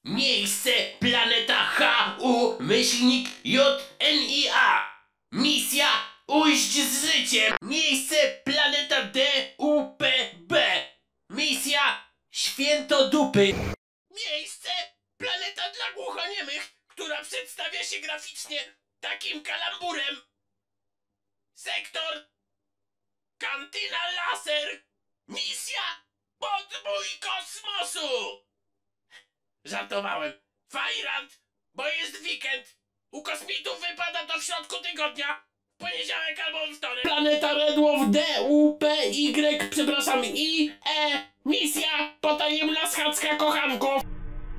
Miejsce planeta HU myślnik JNIA. Misja ujść z życiem. Miejsce planeta DUPB. Misja święto dupy. Miejsce planeta dla głuchoniemych, która przedstawia się graficznie takim kalamburem. Sektor kantyna laser. Misja podbój kosmosu. Żartowałem. Fajrant, bo jest weekend. U kosmitów wypada to w środku tygodnia. W poniedziałek albo we wtorek. Planeta Redłow DUPY, przepraszam, IE. Misja potajemna schadzka kochanków.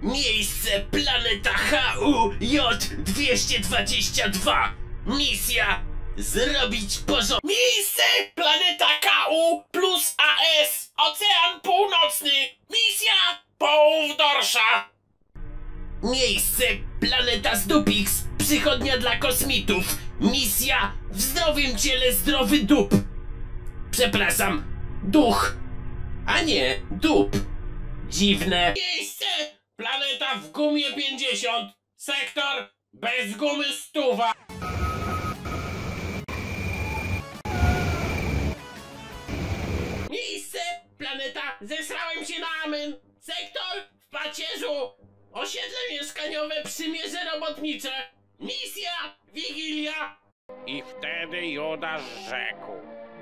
Miejsce planeta HUJ-222. Misja zrobić porządek. Miejsce planeta KU plus AS. Ocean Północny. Misja połów dorsza. Miejsce planeta Zdupix. Przychodnia dla kosmitów. Misja w zdrowym ciele zdrowy dup. Przepraszam, duch, a nie dup. Dziwne. Miejsce planeta w gumie 50. Sektor bez gumy 100. Miejsce planeta zesrałem się na amen. Sektor w pacierzu. Osiedle mieszkaniowe Przymierze Robotnicze. Misja Wigilia. I wtedy Judasz rzekł: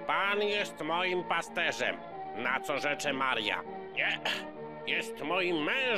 Pan jest moim pasterzem, na co rzecze Maria: Nie, jest moim mężem.